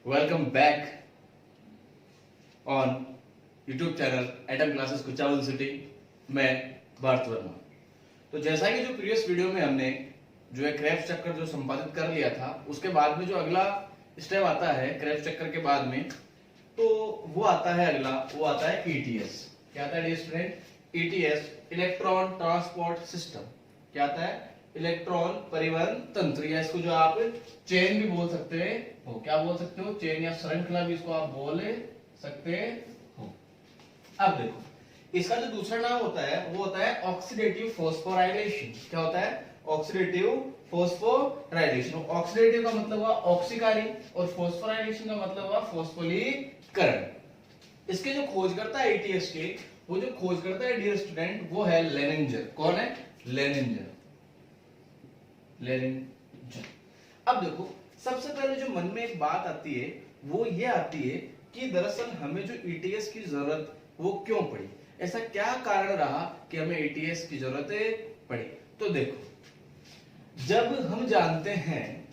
Welcome back on YouTube channel Atom classes Kuchaman city. मैं भारत वर्मा। तो जैसा कि जो प्रीवियस वीडियो में हमने जो है क्रेब्स चक्कर जो संपादित कर लिया था, उसके बाद में जो अगला स्टेप आता है क्रेब्स चक्कर के बाद में, तो वो आता है अगला, वो आता है ईटीएस। क्या आता है dear student? ETS, electron transport system. क्या आता है? इलेक्ट्रॉन परिवहन तंत्र, या इसको जो आप चेन भी बोल सकते हो। क्या बोल सकते हो? चेन या श्रृंखला भी इसको आप बोल सकते हो। अब देखो, इसका जो दूसरा नाम होता है वो होता है ऑक्सीडेटिव फॉस्फोराइलेशन। क्या होता है? Oxidative phosphorylation. ऑक्सीडेटिव का मतलब हुआ ऑक्सीकारी और फॉस्फोराइलेशन का मतलब हुआ फॉस्फोलीकरण। इसके जो खोजकर्ता है एटीएस के, वो जो खोजकर्ता है डियर स्टूडेंट, वो है लेनिंजर। कौन है? लेनिंजर। अब देखो, सबसे पहले जो मन में एक बात आती है वो ये आती है कि दरअसल हमें जो ईटीएस की जरूरत वो क्यों पड़ी, ऐसा क्या कारण रहा कि हमें ईटीएस की जरूरत पड़ी। तो देखो, जब हम जानते हैं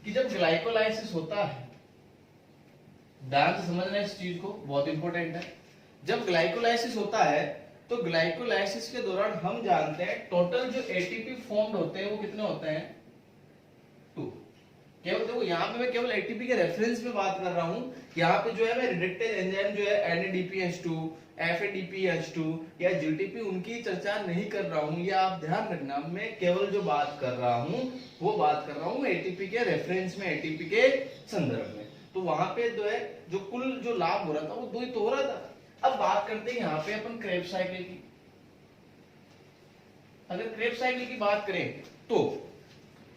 कि जब ग्लाइकोलाइसिस होता है, ध्यान से समझना इस चीज को, बहुत इंपॉर्टेंट है। जब ग्लाइकोलाइसिस होता है तो ग्लाइकोलाइसिस के दौरान हम जानते हैं टोटल जो एटीपी फॉर्म्ड होते हैं वो कितने होते हैं? 2। केवल देखो, यहाँ पे मैं केवल एटीपी के रेफरेंस में बात कर रहा हूं। यहाँ पे जो है मैं रिडक्टेज एंजाइम जो है NADPH2, FADPH2 या GTP, उनकी चर्चा नहीं कर रहा हूं। ये आप ध्यान रखना, मैं केवल जो बात कर रहा हूं वो बात कर रहा हूं एटीपी के रेफरेंस में, एटीपी के संदर्भ में। तो वहां पे जो है जो कुल जो लाभ हो रहा था वो 2 ही तो हो रहा था। अब बात करते हैं यहाँ पे अपन क्रेब्स साइकिल की। अगर क्रेब्स साइकिल की बात करें तो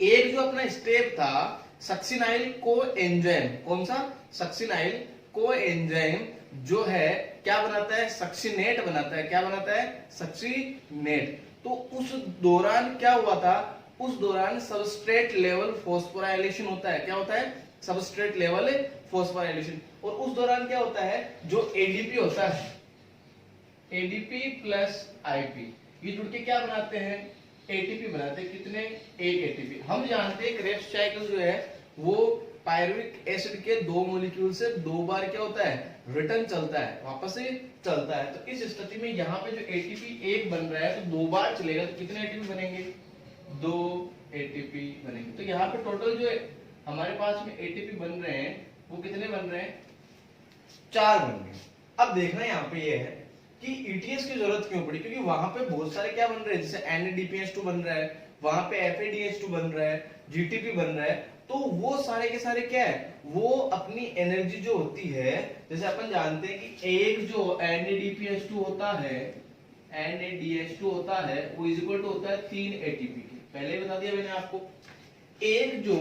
एक जो अपना स्टेप था सक्सिनाइल को एंजाइम, कौन सा? सक्सिनाइल को एंजाइम जो है क्या बनाता है? सक्सिनेट बनाता है। क्या बनाता है? सक्सिनेट। तो उस दौरान क्या हुआ था? उस दौरान सबस्ट्रेट लेवल फॉस्फोराइलेशन होता है। क्या होता है? Substrate level phosphorylation. और उस दौरान क्या होता है? जो एडीपी होता है, एडीपी प्लस आईपी, ये जुड़ के क्या बनाते हैं? एटीपी बनाते हैं। कितने? एक एटीपी। हम जानते हैं क्रेब्स साइकिल जो है वो पायरुविक एसिड के 2 मॉलिक्यूल से 2 बार क्या होता है? रिटर्न चलता है, वापस से चलता है। तो इस स्थिति में यहाँ पे जो एटीपी एक बन रहा है तो 2 बार चलेगा, तो कितने एटीपी बनेंगे? 2 एटीपी बनेंगे। तो यहाँ पे टोटल जो हमारे पास में एटीपी बन रहे हैं वो कितने बन रहे हैं? 4 बन रहे हैं। अब देखना यहाँ पे ये है कि ईटीएस की जरूरत क्यों पड़ी, क्योंकि वहां पे बहुत सारे क्या बन रहे हैं, जैसे NADPH2 बन रहा है, वहां पे FADH2 बन रहा है, GTP बन रहा है। तो वो सारे के सारे क्या है? वो अपनी एनर्जी जो होती है, जैसे अपन जानते हैं कि एक जो NADPH2 होता है, NADH2 होता है, वो इज इक्वल टू होता है 3 एटीपी के। पहले ही बता दिया मैंने आपको। एक जो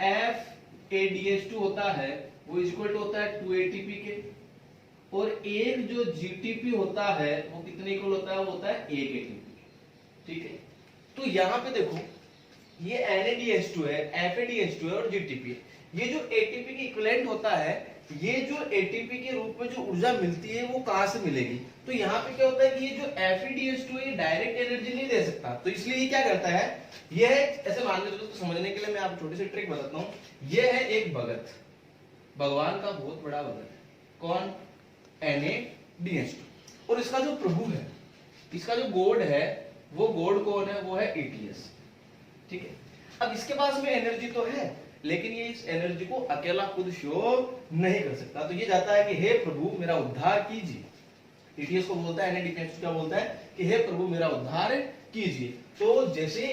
FADH2 होता है वो इज इक्वल टू होता है 2 एटीपी के, और एक जो GTP होता है वो कितने इक्वल होता है? वो होता है 1 एटीपी। ठीक है, तो यहां पे देखो, ये NADH2 है, FADH2 है और GTP है। ये जो एटीपी की इक्विवेलेंट होता है, ये जो एटीपी के रूप में जो ऊर्जा मिलती है वो कहां से मिलेगी? तो यहाँ पे क्या होता है कि ये जो FADH2 है ये डायरेक्ट एनर्जी नहीं दे सकता, तो इसलिए ये क्या करता है, ये ऐसे मान लो, तो समझने के लिए मैं आपको छोटी सी ट्रिक बताता हूँ। ये है एक भगत, भगवान का बहुत बड़ा भगत है। कौन? NADH2। और इसका जो प्रभु है, इसका जो गॉड है, वो गॉड कौन है? वो है ETS। ठीक है, अब इसके पास में एनर्जी तो है, लेकिन ये इस एनर्जी को अकेला खुद शो नहीं कर सकता। तो ये जाता है कि हे प्रभु मेरा उद्धार कीजिए। ETS को बोलता है, NADPH क्या बोलता है कि हे प्रभु मेरा उद्धार कीजिए। तो जैसे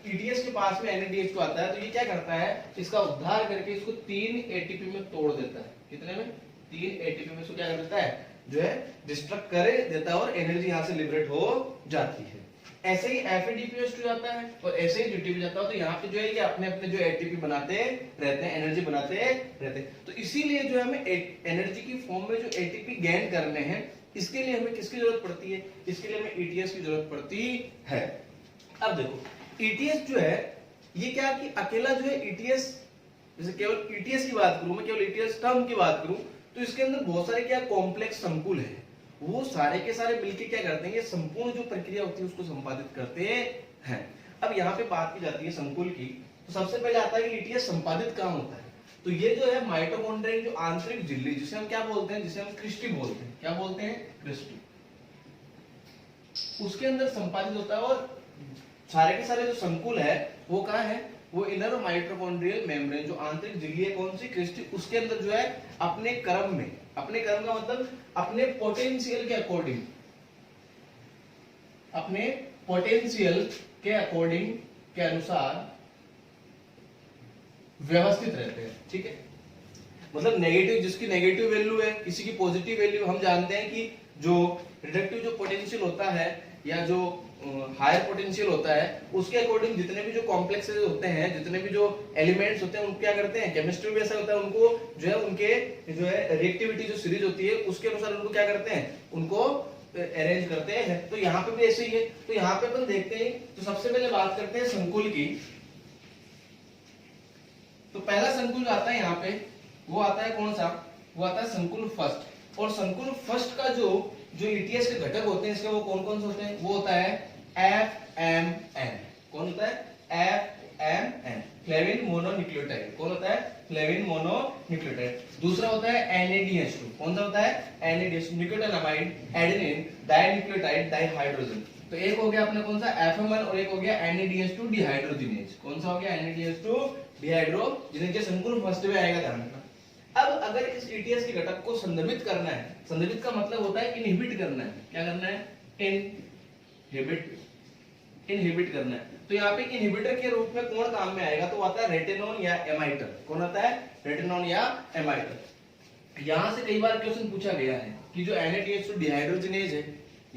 ETS के पास में NADH2 आता है तो ये क्या करता है? इसका उद्धार करके इसको 3 एटीपी में तोड़ देता है। कितने में? 3 एटीपी में इसको क्या कर देता है? जो है डिस्ट्रक्ट कर देता है और एनर्जी यहाँ से लिबरेट हो जाती है। ऐसे ही FADPH2 जाता है और ऐसे ही GTP जाता है। तो यहाँ पे जो है ये अपने अपने जो एटीपी बनाते रहते हैं, एनर्जी बनाते रहते हैं। तो इसीलिए जो हमें एनर्जी की फॉर्म में जो एटीपी गेन करने हैं, इसके लिए हमें किसकी जरूरत पड़ती है? इसके लिए हमें ETS की जरूरत पड़ती है। अब देखो, ETS जो है ये क्या कि अकेला जो है ETS, जैसे केवल ETS की बात करूं, मैं केवल ETS टर्म की बात करूं, तो इसके अंदर बहुत सारे क्या कॉम्प्लेक्स संकुल है, वो सारे के सारे मिलकर क्या करते हैं? ये संपूर्ण जो प्रक्रिया होती है उसको संपादित करते हैं। अब यहाँ पे बात की जाती है संकुल की, तो सबसे पहले आता है कि ETS संपादित कहाँ होता है? तो ये जो है माइटोकॉन्ड्रिया जो आंतरिक झिल्ली, जिसे हम क्या बोलते हैं, जिसे हम क्रिस्टी बोलते हैं, क्या बोलते हैं, क्रिस्टी, उसके अंदर संपादित होता है। और सारे के सारे जो संकुल है वो कहाँ है, वो इनर माइटोकॉन्ड्रियल मेम्ब्रेन, जो आंतरिक झिल्ली है कौन सी, क्रिस्टी, उसके अंदर जो है अपने क्रम में, अपने क्रम का मतलब अपने पोटेंशियल के अकॉर्डिंग, अपने पोटेंशियल के अकॉर्डिंग के अनुसार व्यवस्थित रहते हैं। ठीक है, मतलब नेगेटिव, जिसकी नेगेटिव वैल्यू है, किसी की पॉजिटिव वैल्यू, हम जानते हैं कि जो रिडक्टिव जो पोटेंशियल होता है या जो हायर पोटेंशियल होता है, उसके अकॉर्डिंग जितने भी जो कॉम्प्लेक्सेस होते हैं, जितने भी जो एलिमेंट्स होते हैं, उनको क्या करते हैं, केमिस्ट्री में ऐसा होता है, उनको जो है उनके जो है रिएक्टिविटी जो सीरीज होती है उसके अनुसार उनको क्या करते हैं, उनको अरेंज करते हैं। तो यहाँ पे भी ऐसे ही है। तो यहाँ पे अपन देखते हैं, तो सबसे पहले बात करते हैं संकुल की। तो पहला संकुल जो आता है यहाँ पे, वो आता है कौन सा, वो आता है संकुल फर्स्ट। और संकुल फर्स्ट का जो ईटीएस के घटक होते हैं इसके, वो कौन कौन से होते हैं, वो होता है FMN। कौन होता है, FMN, फ्लेविन मोनोन्यूक्लियोटाइड। कौन होता है, फ्लेविन मोनोन्यूक्लियोटाइड। दूसरा होता है NADH2। कौन सा होता है, NADH2, nucleotide, adenine dinucleotide dihydrogen. तो एक हो गया अपने कौन सा, FMN, और एक हो गया NADH2 डिहाइड्रोजिनेज। कौन सा हो गया, NADH2 डिहाइड्रोजिनेज, के संकुल फर्स्ट में आएगा, ध्यान रखना। अब अगर इस ईटीएस के घटक को संदर्भित करना है, संदर्भित का मतलब होता है इनहिबिट करना है। क्या करना है, इनहिबिट करना है। तो यहाँ पे इनहिबिटर के रूप में कौन काम में आएगा, तो आता है रेटिनोन या एमाइटर। कौन आता है, रेटिनोन या एमाइटर। यहां से कई बार क्वेश्चन पूछा गया है कि जो NADH2 डिहाइड्रोजिनेज है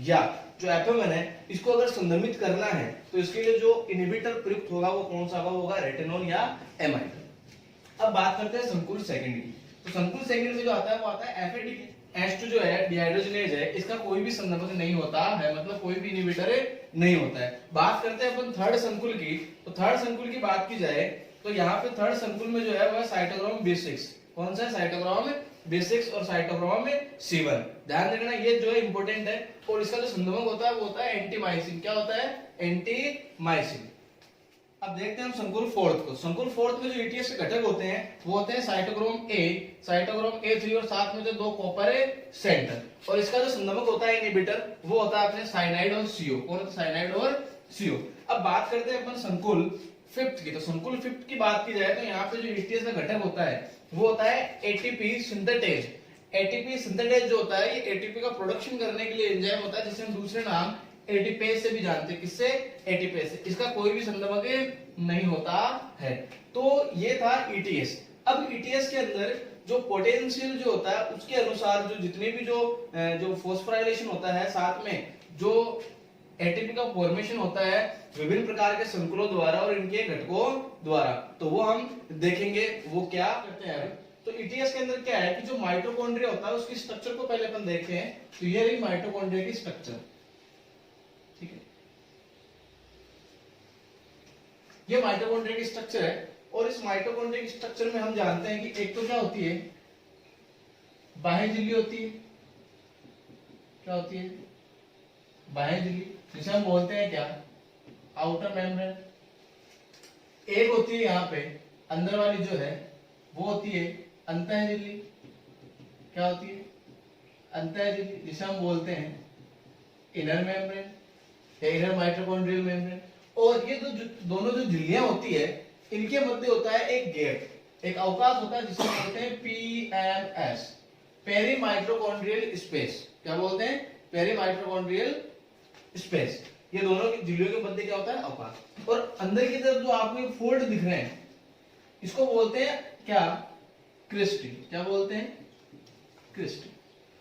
या जो FMN है, इसको अगर संदर्भित करना है तो इसके लिए जो इनहिबिटर प्रयुक्त होगा वो कौन सा होगा, रेटिनोन या एमाइटर। अब बात करते हैं संकुल सेकंड की। तो संकुल सेकंड में जो आता है वो आता है FADH2 जो है डिहाइड्रोजिनेज है, इसका कोई भी संदर्भक नहीं होता है, मतलब कोई भी इनहिबिटर नहीं होता है। बात करते हैं अपन थर्ड संकुल की। तो थर्ड संकुल की बात की जाए तो यहाँ पे थर्ड संकुल में जो है वह साइटोक्रोम B6। कौन सा है, साइटोक्रोम B6 और साइटोक्रोम C1। ध्यान रखना, ये जो है इंपॉर्टेंट है। और इसका जो संदर्भक होता है वो होता है एंटीमाइसिन। क्या होता है, एंटीमाइसिन। अब देखते हैं हम संकुल फोर्थ को। संकुल फोर्थ में जो ईटीएस के घटक होते हैं वो होते हैं साइटोक्रोम A, साइटोक्रोम A3 और साथ में जो दो कॉपर सेंटर। और इसका जो संदर्भक होता है इनहिबिटर, वो होता है अपने साइनाइड और CO। कौन होता है, साइनाइड और CO। अब बात करते हैं अपन संकुल फिफ्थ की। तो संकुल फिफ्थ की बात की जाए तो यहाँ पे जो ईटीएस का घटक होता है वो होता है एटीपी सिंथेटेज। एटीपी सिंथेटेज जो होता है, ये एटीपी का प्रोडक्शन करने के लिए एंजाइम होता है, जिसे हम दूसरे नाम एटीपेज से भी जानते हैं। किससे, एटीपेज से। इसका कोई भी संदर्भक नहीं होता है। तो ये था ईटीएस। अब ईटीएस के अंदर जो पोटेंशियल जो होता है उसके अनुसार जो जितने भी जो फॉस्फोराइलेशन होता है, साथ में जो एटीपी का फॉर्मेशन होता है विभिन्न प्रकार के संकुलों द्वारा और इनके घटकों द्वारा, तो वो हम देखेंगे वो क्या करते हैं। तो ईटीएस के अंदर क्या है कि जो माइटोकॉन्ड्रिया होता है उसकी स्ट्रक्चर को पहले अपन देखते हैं। तो ये रही माइटोकॉन्ड्रिया की स्ट्रक्चर। ठीक है, ये माइटोकॉन्ड्रिया की स्ट्रक्चर है। और इस माइटोकॉन्ड्रिया की स्ट्रक्चर में हम जानते हैं कि एक तो क्या होती है, बाह्य झिल्ली होती है। क्या होती है, बाह्य झिल्ली, जिसे हम बोलते हैं क्या, आउटर मेम्ब्रेन। एक होती है यहाँ पे अंदर वाली जो है वो होती है अंतः झिल्ली। क्या होती है, अंतः झिल्ली, जिसे हम बोलते हैं इनर मेम्ब्रेन या इनर माइटोकॉन्ड्रियल मेम्ब्रेन। और ये दोनों जो झिल्लियां होती है इनके मध्य होता है एक गैप, एक अवकाश होता है, जिसे बोलते हैं PMS, पेरी माइटोकॉन्ड्रियल स्पेस। क्या बोलते हैं, पेरी माइटोकॉन्ड्रियल स्पेस। ये दोनों की झिल्लियों के मध्य क्या होता है, अवकाश। और अंदर की तरफ जो आपको फोल्ड दिख रहे हैं इसको बोलते हैं क्या, क्रिस्टी। क्या बोलते हैं, क्रिस्टी।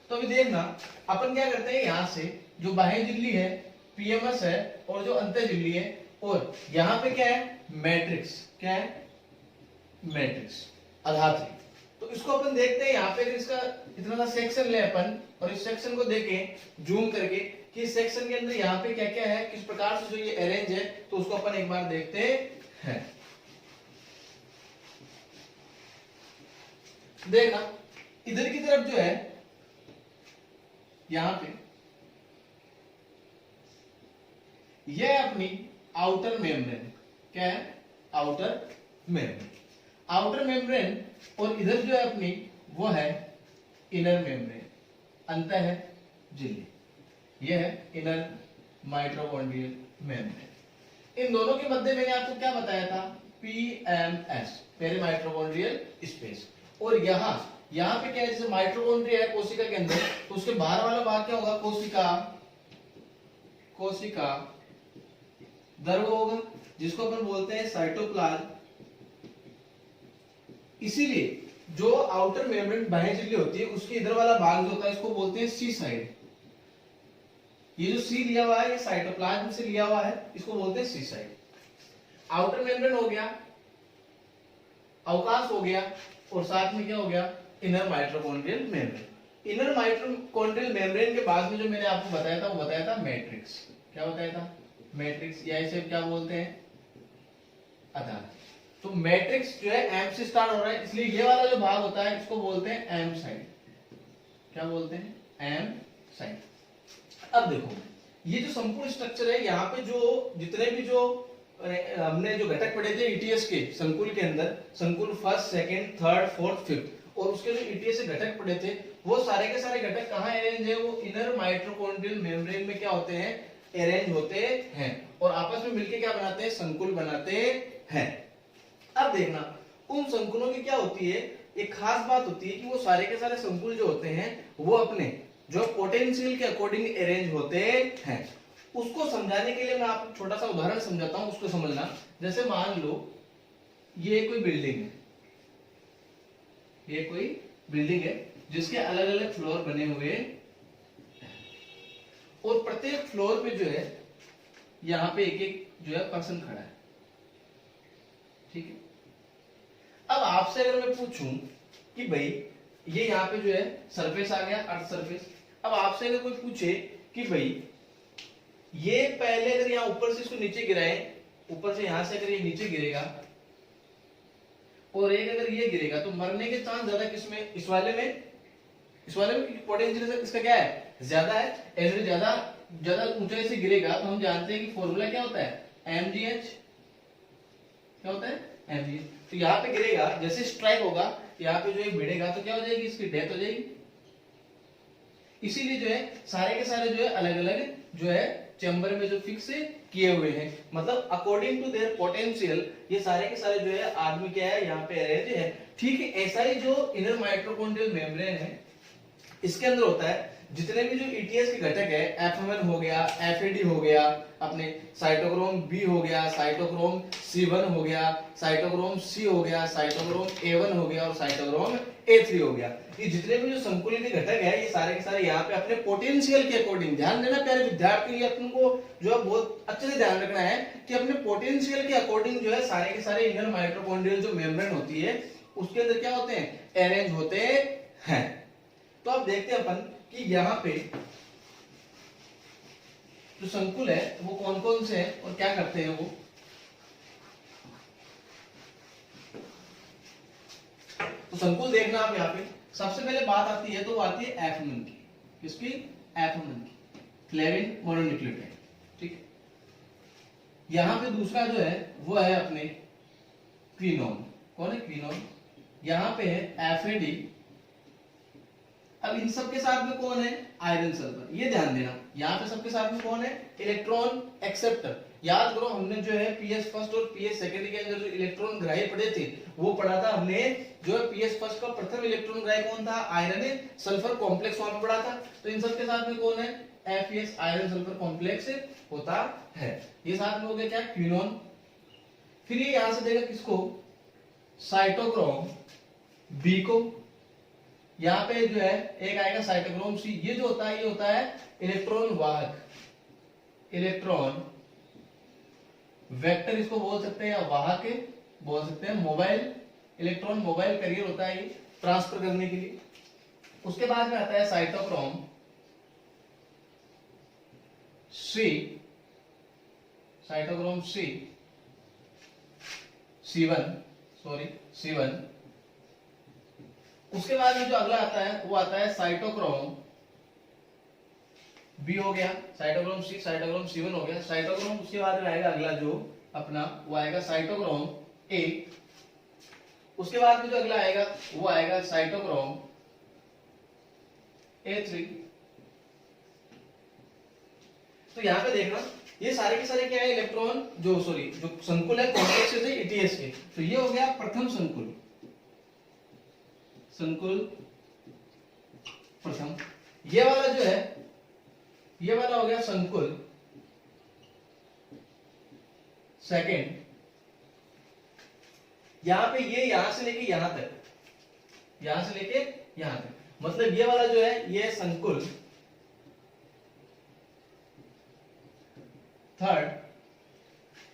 तो अभी देखना अपन क्या करते हैं, यहां से जो बाह्य झिल्ली है PMS है और जो अंतः झिल्ली है, और यहाँ पे क्या है, मैट्रिक्स। क्या है, मैट्रिक्स, आधात्री। तो इसको अपन देखते हैं यहाँ पे। इसका इतना सा सेक्शन ले अपन और इस सेक्शन को देखें जूम करके कि इस सेक्शन के अंदर यहाँ पे क्या क्या है, किस प्रकार से जो ये अरेंज है, तो उसको अपन एक बार देखते हैं। देखना इधर की तरफ जो है यहां पे ये अपनी आउटर मेम्ब्रेन। क्या है, आउटर मेम्ब्रेन। आउटर मेम्ब्रेन और इधर जो है अपनी वो है इनर मेम्ब्रेन, अंतः झिल्ली, ये है इनर माइटोकॉन्ड्रियल मेम्ब्रेन। इन दोनों के मध्य मैंने आपको क्या बताया था, PMS, पेरीमाइटोकॉन्ड्रियल स्पेस। और यहाँ पे क्या है, जैसे माइटोकॉन्ड्रिया है कोशिका के अंदर, तो उसके बाहर वाला भाग क्या होगा, कोशिका द्रव होगा, जिसको अपन बोलते हैं साइटोप्लाज्म। इसीलिए जो आउटर मेम्ब्रेन बाह्य झिल्ली होती है, उसके इधर वाला भाग जो होता है, इसको बोलते हैं सी साइड। ये जो सी लिया हुआ है, ये साइटोप्लाज्म से लिया हुआ है, इसको बोलते हैं सी साइड। आउटर मेम्ब्रेन हो गया, अवकाश हो गया, और साथ में क्या हो गया, inner mitochondrial membrane. Inner mitochondrial membrane के बाद में जो मैंने आपको बताया था, वो बताया था मैट्रिक्स। क्या बताया था, मैट्रिक्स, या इसे क्या बोलते हैं, आधार। तो मैट्रिक्स जो है एम से स्टार्ट हो रहा है, इसलिए ये वाला जो भाग होता है, इसको बोलते हैं एम साइड। क्या बोलते हैं, एम साइड। अब देखो, ये जो संपूर्ण स्ट्रक्चर है, यहाँ पे जो जितने भी जो हमने जो घटक पढ़े थे ईटीएस के संकुल के अंदर, संकुल first, second, third, fourth, fifth, और उसके जो ईटीएस के घटक पढ़े थे, वो सारे के सारे घटक कहाँ अरेंज है, वो इनर माइटोकॉन्ड्रियल मेम्ब्रेन में क्या होते हैं, अरेंज होते हैं, और आपस में मिलके क्या बनाते हैं, संकुल बनाते हैं। अब देखना, उन संकुलों की क्या होती है, एक खास बात होती है कि वो सारे के सारे संकुल जो होते हैं, वो अपने जो पोटेंशियल के अकॉर्डिंग अरेंज होते हैं। उसको समझाने के लिए मैं आपको छोटा सा उदाहरण समझाता हूं, उसको समझना। जैसे मान लो ये कोई बिल्डिंग है, ये कोई बिल्डिंग है जिसके अलग अलग फ्लोर बने हुए हैं, और प्रत्येक फ्लोर पे जो है, यहां पे एक एक जो है पर्सन खड़ा है, ठीक है। अब आपसे अगर मैं पूछूं कि भाई ये यहाँ पे जो है सरफेस आ गया, अर्थ सरफेस। अब आपसे अगर कोई पूछे कि भाई ये पहले अगर यहाँ ऊपर से इसको नीचे गिराए, ऊपर से यहां से अगर ये नीचे गिरेगा और एक अगर ये गिरेगा, तो मरने के चांस ज्यादा किसमें, इस वाले में पोटेंशियल इसका क्या है, ज्यादा है। एनर्जी ज्यादा ऊंचाई से गिरेगा, तो हम जानते हैं कि फॉर्मूला क्या होता है, mgh। क्या होता है, mgh। तो यहाँ पे गिरेगा, जैसे स्ट्राइक होगा, यहाँ पे जो है भिड़ेगा, तो क्या हो जाएगी, इसकी डेथ हो जाएगी। इसीलिए जो है सारे के सारे जो है अलग अलग जो है चैम्बर में जो फिक्स किए हुए हैं, मतलब अकॉर्डिंग टू देयर पोटेंशियल, ये सारे के सारे जो है आदमी क्या है, यहाँ पे अरेंज है। ठीक है, ऐसा ही जो इनर माइटोकॉन्ड्रियल मेम्ब्रेन है, इसके अंदर होता है जितने भी जो ईटीएस के घटक है, एफ1 हो गया, एफएडी हो गया, अपने साइटोक्रोम बी हो गया, साइटोक्रोम C1 हो गया, साइटोक्रोम C हो गया, साइटोक्रोम A1 हो गया, और साइटोक्रोम A3 हो गया। ये जितने भी जो संकुलित घटक है, ये सारे के सारे यहाँ पे अपने पोटेंशियल के अकॉर्डिंग, ध्यान देना प्यारे विद्यार्थी, ये अपन को जो है बहुत अच्छे से ध्यान रखना है कि अपने पोटेंशियल के अकॉर्डिंग जो है सारे के सारे इनर माइटोकॉन्ड्रियल जो मेम्ब्रेन होती है, उसके अंदर क्या होते हैं, अरेंज होते हैं। तो अब देखते हैं अपन कि यहाँ पे जो संकुल है वो कौन कौन से हैं और क्या करते हैं वो। तो संकुल देखना आप, यहाँ पे सबसे पहले बात आती है, तो वो आती है एफ1 की। किसकी, एफ1 की, फ्लेविन मोनोन्यूक्लियोटाइड, ठीक है। यहाँ पे दूसरा जो है वो है अपने क्विनोन। कौन है, क्विनोन। यहाँ पे है एफएडी। अब इन सब के साथ में कौन है, आयरन सल्फर। ये ध्यान देना, यहाँ पे सबके साथ में कौन है, इलेक्ट्रॉन एक्सेप्टर। याद करो, हमने जो है पीएस फर्स्ट और पीएस सेकंड के अंदर जो इलेक्ट्रॉन ग्राही पढ़े थे, वो पढ़ा था हमने, जो है पीएस फर्स्ट का प्रथम इलेक्ट्रॉन ग्राही कौन था, आयरन सल्फर कॉम्प्लेक्स, वहां पे पढ़ा था। तो इन सब के साथ में कौन है, एफएस, आयरन सल्फर कॉम्प्लेक्स होता है। ये साथ में हो गया क्या, क्विनोन। फिर ये यहां से देगा किसको, साइटोक्रोम बी को। यहाँ पे जो है एक आएगा साइटोक्रोम सी। ये जो होता है, ये होता है इलेक्ट्रॉन वाहक, इलेक्ट्रॉन वेक्टर इसको बोल सकते हैं, या वाहक बोल सकते हैं। मोबाइल इलेक्ट्रॉन मोबाइल करियर होता है ये ट्रांसफर करने के लिए। उसके बाद में आता है cytochrome C, cytochrome C, C1। उसके बाद में जो अगला आता है वो आता है साइटोक्रोम बी हो गया, साइटोक्रोम सी, साइटोक्रोम C1 हो गया। साइटोक्रोम उसके बाद में आएगा अगला जो अपना, वो आएगा साइटोक्रोम ए। उसके बाद में जो अगला आएगा वो आएगा साइटोक्रोम A3। तो यहां पे देखना ये सारे के सारे क्या है, इलेक्ट्रॉन जो संकुल है कॉम्प्लेक्स है ETS के। तो ये हो गया प्रथम संकुल, प्रथम। ये वाला जो है, ये वाला हो गया संकुल सेकंड। यहां पे ये यहां से लेके यहां तक, यहां से लेके यहां तक, मतलब ये वाला जो है ये संकुल थर्ड,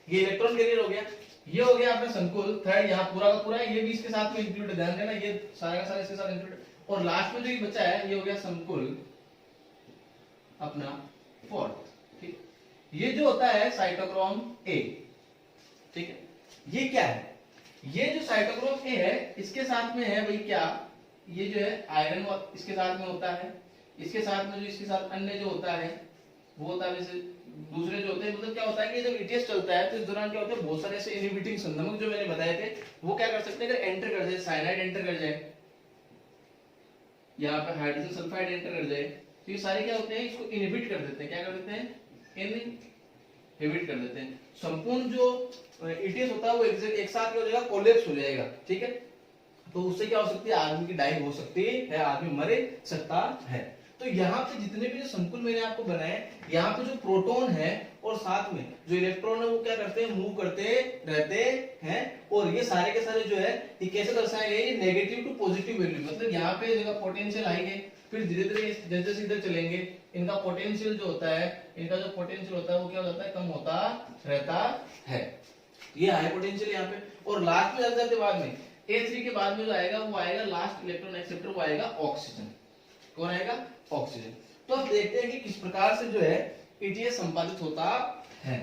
ये इलेक्ट्रॉन कैरियर हो गया। ये हो गया अपना संकुल थर्ड, यहाँ पूरा का पूरा ये भी इसके साथ में इंक्लूड है, ध्यान देना ये सारा का सारा इसके साथ इंक्लूड। और लास्ट में जो ये बचा है ये हो गया संकुल अपना फोर्थ। ठीक, ये जो होता है साइटोक्रोम ए। ठीक है, ये क्या है, ये जो साइटोक्रोम ए है इसके साथ में है भाई क्या, ये जो है आयरन इसके साथ में होता है, इसके साथ में जो इसके साथ अन्य जो होता है वो होता है, जैसे दूसरे जो होते हैं, मतलब क्या होता है कि जब ETS चलता है तो इस दौरान क्या होता है, बहुत सारे ऐसे इनहिबिटिंग संदमक जो मैंने बताए थे वो क्या कर सकते हैं, अगर एंटर कर जाए, साइनाइड एंटर कर जाए, यहाँ पे हाइड्रोजन सल्फाइड एंटर कर जाए, तो ये सारे क्या होते हैं, इसको इनहिबिट कर देते हैं। क्या कर देते हैं, इनहिबिट कर देते हैं। संपूर्ण जो ETS होता है वो एक साथ क्या हो जाएगा, कोलैप्स हो जाएगा। ठीक है, तो उससे क्या हो सकती है, आदमी की डाई हो सकती है, आदमी मरे सकता है। तो यहाँ पे जितने भी जो संकुल मैंने आपको बनाए, यहाँ पे जो प्रोटॉन है और साथ में जो इलेक्ट्रॉन है वो क्या करते हैं, मूव करते रहते हैं। और ये सारे के सारे जो है ये कैसे दर्शाए गए, नेगेटिव टू पॉजिटिव वैल्यू, मतलब यहाँ पे जगह पोटेंशियल आएंगे, फिर धीरे धीरे जैसे जैसे इधर चलेंगे, इनका पोटेंशियल जो होता है, इनका जो पोटेंशियल होता है वो क्या हो जाता है, कम होता रहता है। ये हाई पोटेंशियल यहाँ पे। और लास्ट में जाते बाद में A3 के बाद में जो आएगा वो आएगा लास्ट इलेक्ट्रॉन एक्सेप्टर, वो आएगा ऑक्सीजन। कौन आएगा, ऑक्सीजन। तो अब देखते हैं कि किस प्रकार से जो है ETS संपादित होता है।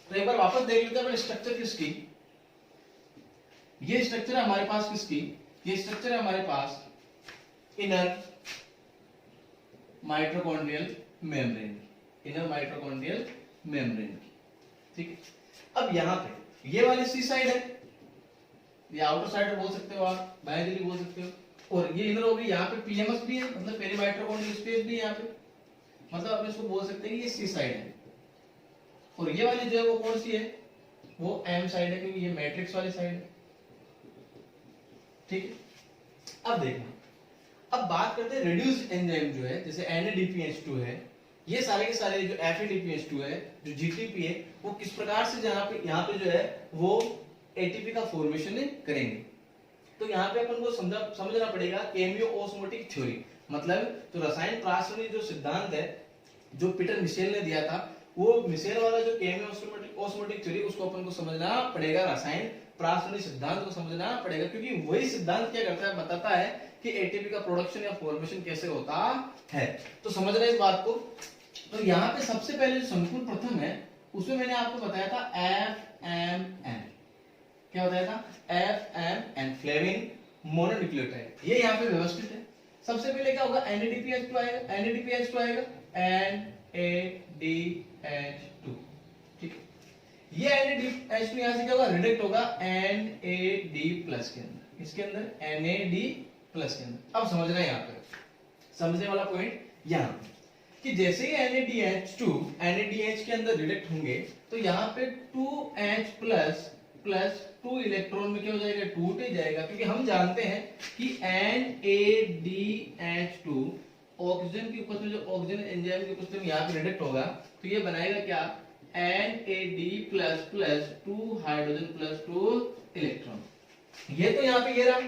तो एक बार वापस देख लेते हैं स्ट्रक्चर किसकी। ये स्ट्रक्चर है हमारे पास किसकी, ये स्ट्रक्चर है हमारे पास inner mitochondrial membrane, inner mitochondrial membrane. ठीक है, अब यहां पे ये वाली सी साइड है, ये आउटर साइड बोल सकते हो आप, बायोलॉजी बोल सकते हो। और ये इनर होगी, यहाँ पे PMS भी है, मतलब पेरी माइटोकॉन्ड्रियल स्पेस भी है यहाँ पे, मतलब आप इसको बोल सकते हैं कि ये सी साइड है। और ये वाली जो है वो कौन सी है, वो M साइड है, क्योंकि ये मैट्रिक्स वाली साइड है। ठीक है, अब देखना, अब बात करते हैं रिड्यूस्ड एंजाइम जो है, जैसे NADPH2 है, ये सारे के सारे जो FADPH2 है, जो GTP है, वो किस प्रकार से यहाँ पे जो है वो ATP का फॉर्मेशन करेंगे। तो यहाँ पे अपन को समझना पड़ेगा केमियो ऑस्मोटिक थ्योरी, मतलब तो रसायन प्रासंगिक जो सिद्धांत है जो पीटर मिशेल ने दिया था, वो मिशेल वाला जो केमियो ऑस्मोटिक थ्योरी, उसको अपन को समझना पड़ेगा, रसायन प्रासंगिक सिद्धांत को समझना पड़ेगा, क्योंकि वही सिद्धांत क्या करता है, बताता है कि ATP का प्रोडक्शन या फॉर्मेशन कैसे होता है। तो समझ रहे इस बात को। तो यहाँ पे सबसे पहले जो संकुल प्रथम है उसमें मैंने आपको बताया था FMN, क्या बताया था, FMN, फ्लेविन मोनोन्यूक्लियोटाइड। ये यहाँ पे व्यवस्थित है। सबसे पहले क्या होगा, NADPH2 आएगा, NADPH2 आएगा, NADH2। ठीक है, ये NADH2 यहाँ से क्या होगा, रिडक्ट होगा NAD+ के अंदर, इसके अंदर NAD+ के अंदर। अब समझ रहे हैं यहाँ पे, समझने वाला पॉइंट यहाँ कि जैसे ही NADH के अंदर रिडक्ट होंगे तो यहाँ पे 2H प्लस 2 इलेक्ट्रॉन में क्या हो जाएगा, टूट जाएगा, क्योंकि हम जानते हैं कि NADH2 ऑक्सीजन की उपस्थिति, जो ऑक्सीजन एंजाइम की उपस्थिति में यहाँ पे रिडक्ट होगा, तो ये बनाएगा क्या, NAD+ 2 हाइड्रोजन + 2 इलेक्ट्रॉन। ये तो यहाँ पे ये रहा,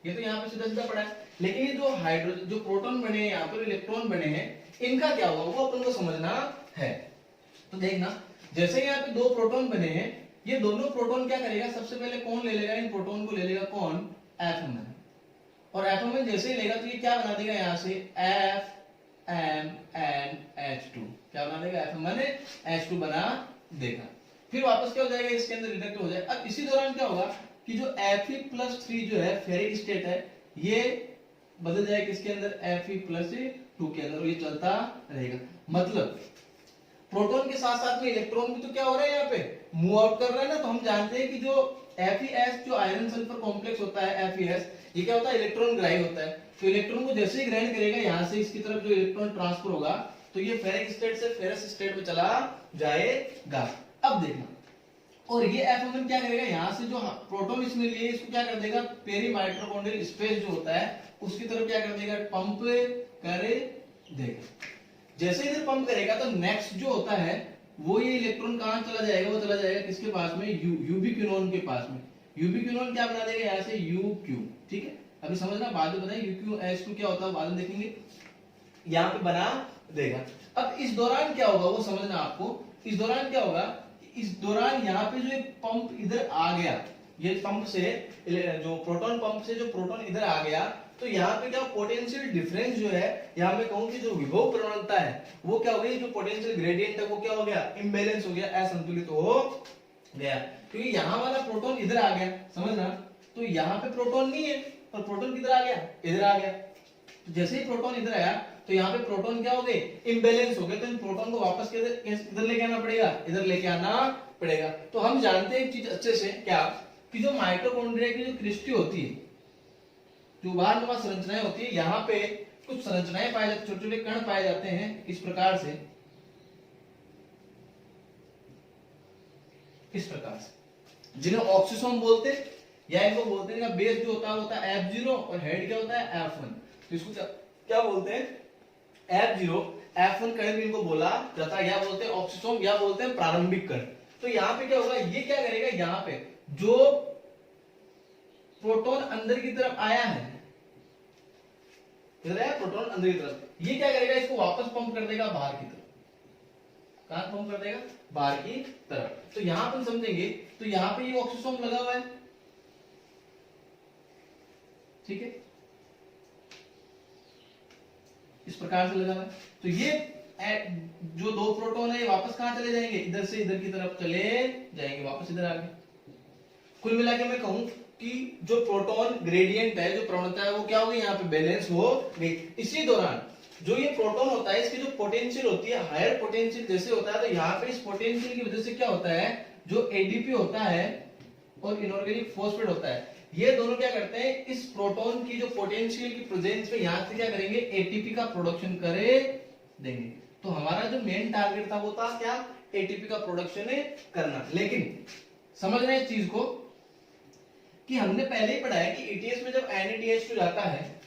ये तो यहाँ पे सीधा सीधा पड़ा है। लेकिन ये जो हाइड्रोजन, जो प्रोटॉन बने हैं, यहाँ पर इलेक्ट्रॉन बने हैं, इनका क्या होगा वो अपन को समझना है। तो देखना, जैसे यहाँ पे 2 प्रोटॉन बने हैं, ये दोनों प्रोटॉन क्या करेगा, सबसे पहले कौन ले लेगा, इन प्रोटॉन को ले लेगा कौन, FMN। और FMN जैसे ही लेगा तो ये क्या बना देगा, यहाँ से FMNH2, क्या बना देगा, FMNH2 बना देगा। फिर वापस क्या हो जाएगा, इसके अंदर रिडक्ट हो जाएगा। अब इसी दौरान क्या होगा कि जो Fe+3 जो है फेरिक स्टेट है, ये बदल जाएगा किसके अंदर, Fe+ 2 के अंदर, और ये चलता रहेगा। मतलब प्रोटॉन के साथ साथ में इलेक्ट्रॉन भी तो क्या हो रहा है यहाँ पे, मूव आउट कर रहा है ना। तो हम जानते हैं कि जो FeS जो आयरन सल्फर कॉम्प्लेक्स होता है FeS, ये क्या होता है, इलेक्ट्रॉन ग्राही होता है। तो इलेक्ट्रॉन को जैसे ही ग्रहण करेगा यहाँ से इसकी तरफ जो इलेक्ट्रॉन ट्रांसफर होगा, तो ये फेरिक स्टेट से फेरस स्टेट में चला जाएगा। अब देखना, और ये F क्या करेगा, यहाँ से जो प्रोटॉन इसमें लिए इसको क्या कर देगा, पेरी माइटोकॉन्ड्रियल स्पेस जो होता है उसकी तरफ क्या कर देगा, पंप कर देगा। जैसे इधर पंप करेगा तो नेक्स्ट जो होता है वो ये इलेक्ट्रॉन कहां चला जाएगा, वो चला जाएगा किसके पास में, यूबिक्विनोन के पास में। यूबिक्विनोन क्या बना देगा यहाँ से, UQ। ठीक है, अभी समझना, बाद में बताएं UqS2 क्या होता है, बाद में देखेंगे। यहाँ पे बना देगा। अब इस दौरान क्या होगा वो समझना आपको। इस दौरान क्या होगा, इस दौरान यहाँ पे जो पंप इधर आ गया, ये पंप से जो प्रोटॉन पंप से जो प्रोटॉन इधर आ गया, तो यहाँ पे क्या पोटेंशियल डिफरेंस जो है, यहाँ मैं कहूँ कि जो विभव प्रवणता है वो क्या हो गई, जो पोटेंशियल ग्रेडियंट है वो क्या हो गया, इम्बैलेंस हो गया, असंतुलित हो गया। क्योंकि यहाँ वाला प्रोटॉन इधर आ गया, समझना। तो यहाँ पे प्रोटॉन नहीं है, और प्रोटॉन किधर आ गया, इधर आ गया। तो जैसे ही प्रोटॉन इधर आया तो यहाँ पे प्रोटॉन क्या हो गए, इम्बैलेंस हो गए। तो इन प्रोटॉन को वापस इधर लेके आना पड़ेगा, इधर लेके आना पड़ेगा। तो हम जानते हैं एक चीज अच्छे से, क्या, कि जो माइटोकॉन्ड्रिया की जो क्रिस्टी होती है, जो बाहर संरचनाएं होती है, यहाँ पे कुछ संरचनाएं पाए जाते, छोटे छोटे कण पाए जाते हैं इस प्रकार से, जिन्हें ऑक्सीसोम बोलते हैं, या इनको बोलते हैं, इनका बेस जो होता है F0 और हेड क्या होता है F1। तो इसको क्या बोलते हैं, F0 F1 कण भी इनको बोला जाता है, या बोलते हैं ऑक्सीसोम, या बोलते हैं प्रारंभिक कण। तो यहाँ पे क्या होगा, ये क्या करेगा, यहाँ पे जो प्रोटॉन अंदर की तरफ आया है, इधर है प्रोटॉन अंदर की तरफ, ये क्या करेगा, इसको वापस पंप कर देगा बाहर की तरफ। कहां पंप कर देगा, बाहर की तरफ। तो यहां पर समझेंगे, तो यहां पे ये ऑक्सीसोम लगा हुआ है, ठीक है, इस प्रकार से लगा हुआ है। तो ये जो दो प्रोटॉन है ये वापस कहां चले जाएंगे, इधर से इधर की तरफ चले जाएंगे, वापस इधर आ गए। कुल मिला के मैं कहूं कि जो प्रोटॉन ग्रेडियंट है, जो प्रवणता है, वो क्या हो गई, यहाँ पे बैलेंस हो गई। इसी दौरान जो ये प्रोटॉन होता है, इसकी जो पोटेंशियल होती है, हायर पोटेंशियल जैसे होता है, तो यहाँ पे इस पोटेंशियल की वजह से क्या होता है, जो एडीपी होता है और इनऑर्गेनिक फॉस्फेट होता है, ये दोनों क्या करते हैं, इस प्रोटॉन की जो पोटेंशियल की प्रेजेंस में यहाँ से क्या करेंगे, एटीपी का प्रोडक्शन करे देंगे। तो हमारा जो मेन टारगेट था वो था क्या, एटीपी का प्रोडक्शन करना। लेकिन समझ रहे हैं इस चीज को, कि हमने पहले ही पढ़ा है कि ETS में जब NADH2 जाता है,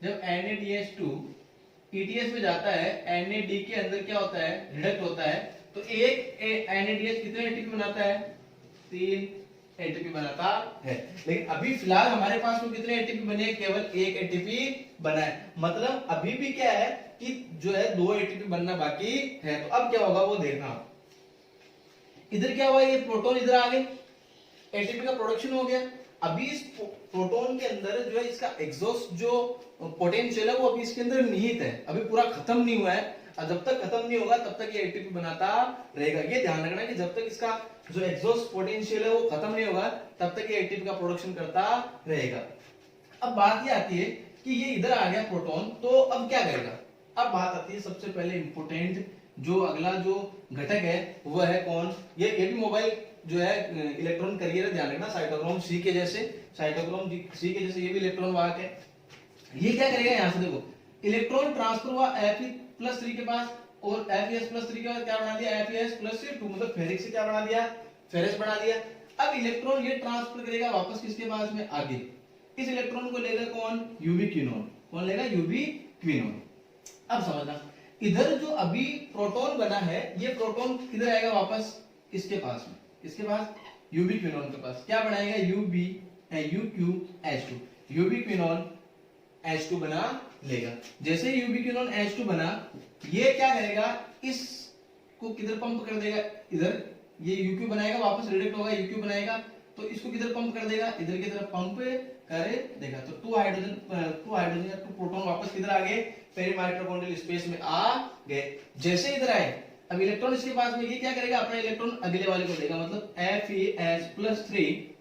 जब NADH2 ETS में जाता है, NAD के अंदर क्या होता है, रिडक्ट होता है, तो एक NADH कितने एटीपी बनाता है, 3 एटीपी बनाता है। लेकिन अभी फिलहाल हमारे पास में कितने एटीपी बने, केवल 1 एटीपी बना है। मतलब अभी भी क्या है कि जो है 2 एटीपी बनना बाकी है। तो अब क्या होगा वो देखना। इधर क्या हुआ, ये प्रोटॉन इधर आ गए, एटीपी का प्रोडक्शन हो गया। अभी इस प्रोटॉन के अंदर जो है इसका एग्जॉस्ट जो पोटेंशियल है वो अभी इसके अंदर निहित है, अभी पूरा खत्म नहीं हुआ है। और जब तक खत्म नहीं होगा तब तक ये एटीपी बनाता रहेगा। ये ध्यान रखना कि जब तक इसका जो एग्जॉस्ट पोटेंशियल है वो खत्म नहीं होगा तब तक ये एटीपी का प्रोडक्शन करता रहेगा। अब बात ये आती है कि ये इधर आ गया प्रोटॉन, तो अब क्या करेगा। अब बात आती है सबसे पहले इंपोर्टेंट, जो अगला जो घटक है वो है कौन, ये भी मोबाइल जो है इलेक्ट्रॉन कैरियर है, ध्यान रखना, साइटोक्रोम सी के जैसे, साइटोक्रोम सी के जैसे ये भी इलेक्ट्रॉन वाहक है। ये क्या करेगा, यहां से देखो इलेक्ट्रॉन ट्रांसफर हुआ Fe+3 के पास, और FeS+3 के बाद क्या बना दिया, FeS+2, मतलब फेरिक से क्या बना दिया, फेरस बना दिया। अब इलेक्ट्रॉन ये ट्रांसफर करेगा वापस किसके पास में, आगे। इस इलेक्ट्रॉन को लेगा कौन, यूबिक्विनोन। कौन लेगा, यूबिक्विनोन। अब समझना, इधर जो अभी प्रोटॉन बना है, ये प्रोटॉन किधर आएगा वापस, इसके पास में, इसके पास यूबिक्विनोन के पास क्या बनाएगा, UqH2, यूबिक्विनोन H2 बना लेगा। जैसे यूबिक्विनोन H2 बना, ये क्या करेगा, इसको किधर पंप कर देगा, इधर, ये UQ बनाएगा, वापस रिडक्ट होगा, UQ बनाएगा, तो इसको किधर पंप कर देगा, इधर की तरफ पंप कर देगा। तो 2 हाइड्रोजन 2 प्रोटॉन वापस किधर आ गए, पेरी माइटोकॉन्ड्रियल स्पेस में आ गए। जैसे इधर आए, अब इलेक्ट्रॉन इसके पास में, ये क्या करेगा, अपना इलेक्ट्रॉन अगले वाले को देगा, मतलब FeS+3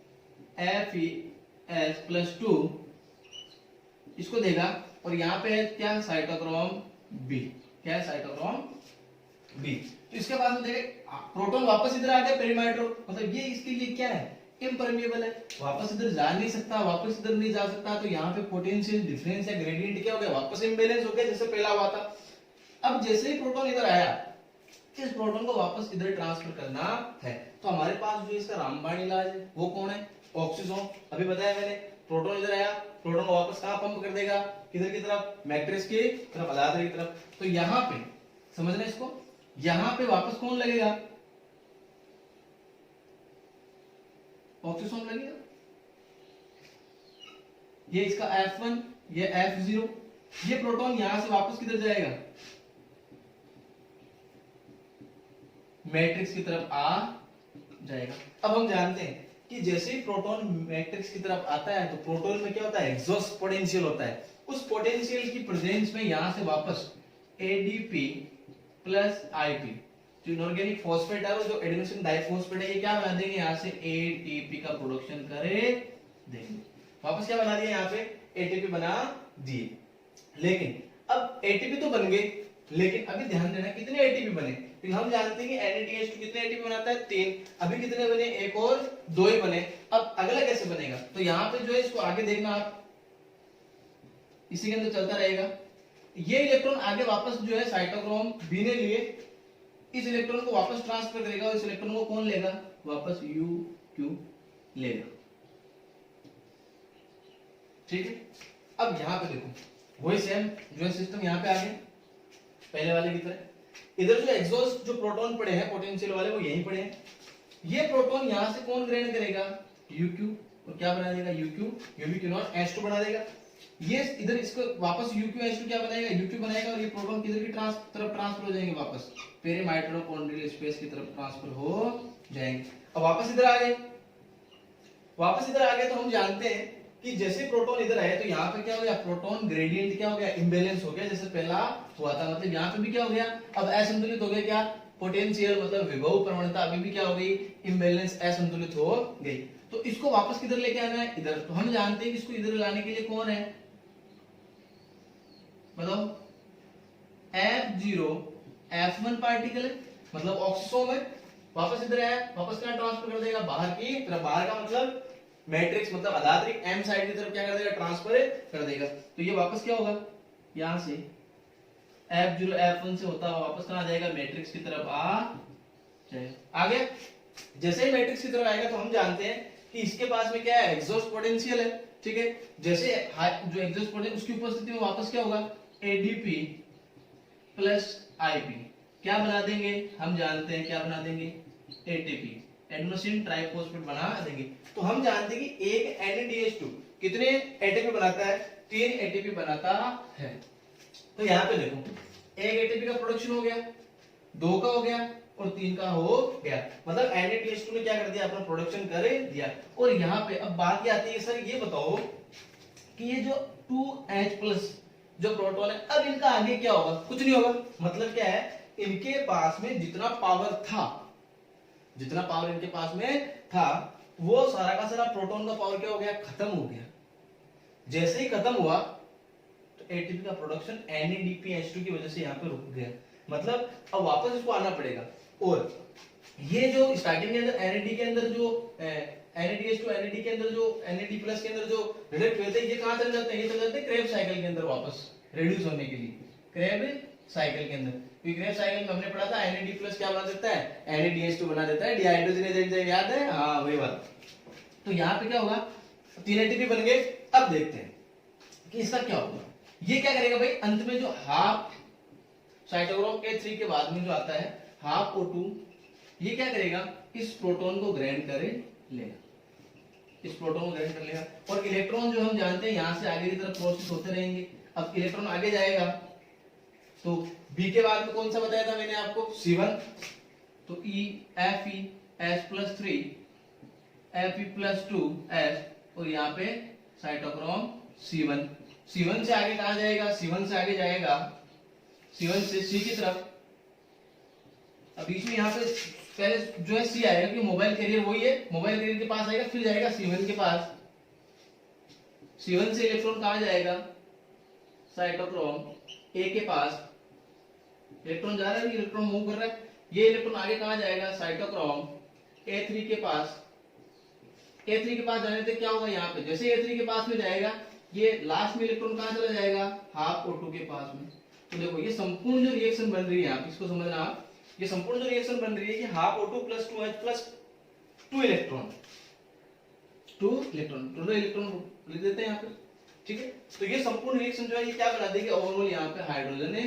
FeS+2 इसको देगा, और यहाँ पे है क्या, साइटोक्रोम बी। क्या है, साइटोक्रोम बी। तो इसके बाद में देखें प्रोटॉन वापस इधर आ गया पेरीमाइटर, मतलब ये इसके लिए क्या है, इम्परमिएबल है, वापस इधर जा नहीं सकता, वापस इधर नहीं जा सकता। तो यहाँ पे पोटेंशियल डिफरेंस या ग्रेडियंट क्या हो गया, वापस इम्बैलेंस हो गया जैसे पहला हुआ था। अब जैसे ही प्रोटॉन इधर आया, इस प्रोटॉन को वापस इधर ट्रांसफर करना है, तो हमारे पास जो इसका रामबाण इलाज है वो कौन है, ऑक्सीजोन। अभी बताया मैंने, प्रोटॉन इधर आया, प्रोटॉन को वापस कहां पंप कर देगा, किधर की तरफ, मैट्रिक्स की तरफ, अलादर की तरफ। तो यहाँ पे समझना इसको, यहाँ पे वापस कौन लगेगा, ऑक्सीजोन लगेगा। ये इसका F1, ये F0, ये प्रोटॉन यहां से वापस किधर जाएगा, मैट्रिक्स की तरफ आ जाएगा। अब हम जानते हैं कि जैसे ही प्रोटॉन मैट्रिक्स की तरफ आता है तो प्रोटॉन में क्या होता है, एग्जॉस्ट पोटेंशियल होता है। उस पोटेंशियल की प्रेजेंस में यहां से वापस ADP प्लस IP, जो इनऑर्गेनिक फॉस्फेट है, जो एडेनोसिन डाइफॉस्फेट है, ये क्या बना देंगे, यहाँ से ATP का प्रोडक्शन करे देंगे। वापस क्या बना दिया, यहाँ पे ATP बना दिए। लेकिन अब ATP तो बन गए, लेकिन अभी ध्यान देना कितने ATP बने, क्योंकि हम जानते हैं कि NADH2 कितने ATP बनाता है, 3। अभी कितने बने, एक और 2 ही बने। अब अगला कैसे बनेगा, तो यहाँ पे जो है इसको आगे देखना आप, इसी के अंदर चलता रहेगा। ये इलेक्ट्रॉन आगे वापस जो है साइटोक्रोम बी ने लिए, इस इलेक्ट्रॉन को वापस ट्रांसफर करेगा, और इस इलेक्ट्रॉन को कौन लेगा, वापस UQ लेगा। ठीक है, अब यहाँ पे देखो वही सेम जो है सिस्टम यहाँ पे आ गया पहले वाले की तरह। इधर जो एग्जॉस्ट जो प्रोटॉन पड़े हैं पोटेंशियल वाले, वो यहीं पड़े हैं। ये प्रोटॉन यहाँ से कौन ग्रहण करेगा, UQ, और क्या बना देगा, UQ, UbQ0H2 बना देगा। ये इधर इसको वापस UqH2 क्या बनाएगा, UQ बनाएगा, और ये प्रोटॉन किधर की तरफ ट्रांसफर हो जाएंगे, वापस पेरीमाइटोकॉन्ड्रियल स्पेस की तरफ ट्रांसफर हो जाएंगे। अब वापस इधर आ गए, वापस इधर आ गए, तो हम जानते हैं कि जैसे प्रोटॉन इधर आए तो यहाँ पे क्या हो गया, प्रोटॉन ग्रेडियंट क्या हो गया, इम्बैलेंस हो गया जैसे पहला हुआ था। मतलब यहाँ पे भी क्या हो गया, अब असंतुलित हो गया, क्या, पोटेंशियल मतलब विभव प्रवणता अभी भी क्या हो गई, इम्बैलेंस, असंतुलित हो गई। तो इसको वापस किधर लेके आना है, इधर। तो हम जानते हैं कि इसको इधर लाने के लिए कौन है, बताओ, F0 F1 पार्टिकल है, मतलब ऑक्सीजोन है, वापस इधर आया, वापस क्या ट्रांसफर कर देगा, बाहर की तरफ। बाहर का मतलब मैट्रिक्स, मतलब अलाद्रिक M साइड की तरफ क्या कर देगा, ट्रांसफर कर देगा। तो ये वापस क्या होगा, यहां से F0 F1 से होता हुआ वापस कहां जाएगा, मैट्रिक्स की तरफ आ जाएगा। आ गया। जैसे ही मैट्रिक्स की तरफ आएगा तो हम जानते हैं कि इसके पास में क्या है, एग्जॉस्ट पोटेंशियल है। ठीक है, जैसे जो एग्जॉस्ट पोटेंशियल उसकी उपस्थिति में वापस क्या होगा, ADP प्लस IP क्या बना देंगे, हम जानते हैं क्या बना देंगे, ATP, एडेनोसिन ट्राइफॉस्फेट बना देंगे। तो हम जानते हैं कि एक NADH2 कितने ATP बनाता है, 3 ATP बनाता है। तो यहाँ पे देखो, एक ATP का प्रोडक्शन हो गया, 2 का हो गया, और 3 का हो गया। मतलब NADH2 ने क्या कर दिया, अपना प्रोडक्शन कर दिया। और यहाँ पे अब बात क्या आती है, सर ये बताओ कि ये जो 2H+ जो प्रोटॉन है, अब इनका आगे क्या होगा, कुछ नहीं होगा। मतलब क्या है, इनके पास में जितना पावर था, जितना पावर इनके पास में था, वो सारा का सारा प्रोटॉन का पावर क्या हो गया, खत्म हो गया। जैसे ही खत्म हुआ तो ATP का प्रोडक्शन NADPH2 की वजह से यहाँ पे रुक गया। मतलब अब वापस इसको आना पड़ेगा। और ये जो स्टार्टिंग के अंदर NAD के अंदर जो NADH2 NAD के अंदर जो NAD+ के अंदर जो रिडक्ट हुए थे, ये कहां चले जाते हैं, ये चले जाते हैं क्रेब साइकिल के अंदर वापस रिड्यूस होने के लिए, क्रेब साइकिल के अंदर। क्रेब साइकिल में हमने पढ़ा था NAD+ क्या बना देता है, NADH2 बना देता है, डिहाइड्रोजनेज एंजाइम, याद है, हाँ वही बात। तो यहाँ पे क्या होगा, 3 ATP बन गए। अब देखते हैं कि इसका क्या होगा। ये क्या करेगा भाई, अंत में जो हाफ साइटोक्रोम K3 के बाद में जो आता है हाफ O2, ये क्या करेगा, इस प्रोटॉन को ग्रहण करे लेगा, इस प्रोटॉन को ग्रहण कर लेगा। और इलेक्ट्रॉन जो हम जानते हैं यहां से आगे की तरफ प्रोसेस होते रहेंगे। अब इलेक्ट्रॉन आगे जाएगा तो B के बाद में कौन सा बताया था मैंने आपको, C1। तो FeS+3 Fe+2S, और यहाँ पे साइटोक्रोम C1। C1 से आगे कहा जाएगा, C1 से आगे जाएगा, C1 से C की तरफ। अब बीच में यहाँ पे पहले जो है C आएगा, कि मोबाइल कैरियर वही है, मोबाइल कैरियर के पास आएगा, फिर जाएगा C1 के पास। C1 से इलेक्ट्रॉन कहां जाएगा, साइटोक्रोम ए के पास इलेक्ट्रॉन जा रहा है, इलेक्ट्रॉन मूव कर रहा है, ये इलेक्ट्रॉन आगे कहां जाएगा, साइटोक्रोम A3 के पास, A3 के पास जाने से क्या होगा, यहाँ पे जैसे A3 के पास में जाएगा, ये लास्ट में इलेक्ट्रॉन कहां चला जाएगा, हाफ O2 के पास में। तो देखो ये संपूर्ण जो रिएक्शन बन रही है, आप इसको समझना आप, ये संपूर्ण जो रिएक्शन बन रही है कि half O2 plus 2H plus 2 electron, 2 electron लिख देते हैं यहाँ पे, ठीक है। तो ये संपूर्ण रिएक्शन जो है ये क्या बना देगी, ओवरऑल यहाँ पे हाइड्रोजन ने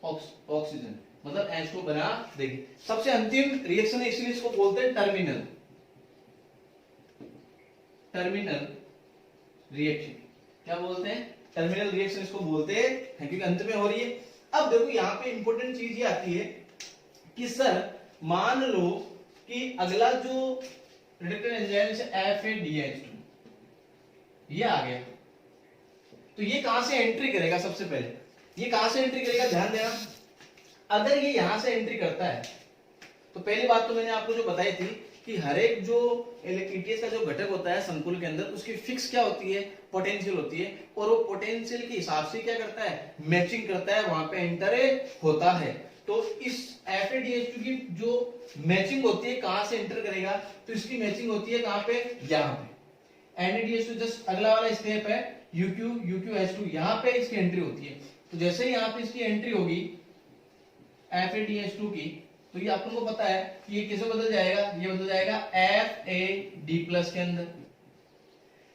ऑक्सीजन मतलब H2 बना देगी। सबसे अंतिम रिएक्शन है, इसलिए इसको बोलते हैं टर्मिनल रिएक्शन। क्या बोलते हैं, टर्मिनल रिएक्शन इसको बोलते हैं, क्योंकि अंत में हो रही है। अब देखो यहाँ पे इंपॉर्टेंट चीज ये आती है कि सर मान लो कि अगला जो रिडक्टेंट एंजाइम से FADH2 ये आ गया, तो ये कहां से एंट्री करेगा, सबसे पहले ये कहां से एंट्री करेगा, ध्यान देना। अगर ये यहां से एंट्री करता है तो पहली बात तो मैंने आपको जो बताई थी कि हर एक जो ETS का जो घटक होता है संकुल के अंदर, उसकी फिक्स क्या होती है, पोटेंशियल होती है, और वो पोटेंशियल के हिसाब से क्या करता है, मैचिंग करता है, वहां पे एंटर होता है। तो इस FADH2 की जो मैचिंग होती है कहां से एंटर करेगा, तो इसकी मैचिंग होती है कहां पे, यहाँ पे NADH2 जस्ट अगला वाला स्टेप है UQH2, यहाँ पे इसकी एंट्री होती है। तो जैसे ही यहाँ पे इसकी एंट्री होगी FADH2 की, तो ये अपन को पता है कि ये किसे बदल जाएगा, ये बदल जाएगा FAD+ के अंदर।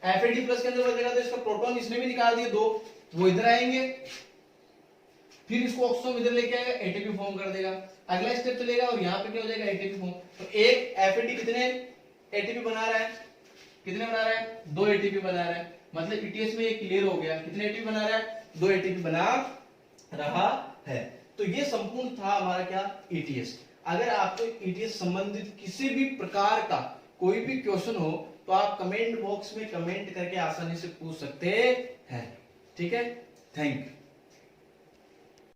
FAD+ के अंदर बदलेगा तो इसका प्रोटॉन इसने भी निकाल दिए 2, वो इधर आएंगे, फिर इसको ऑक्सीजन इधर लेके आएगा, ATP फॉर्म कर देगा, अगला स्टेप चलेगा और यहाँ पे क्या हो जाएगा, ATP फॉर्म। तो एक FAD कितने ATP बना रहा है, कितने बना रहा है, 2 ATP बना रहा है, मतलब ETS में ये क्लियर हो गया, कितने ATP बना रहा है, 2 ATP बना रहा है। तो ये संपूर्ण था हमारा क्या, ETS। अगर आपको ETS संबंधित किसी भी प्रकार का कोई भी क्वेश्चन हो तो आप कमेंट बॉक्स में कमेंट करके आसानी से पूछ सकते हैं, ठीक है। Thank you.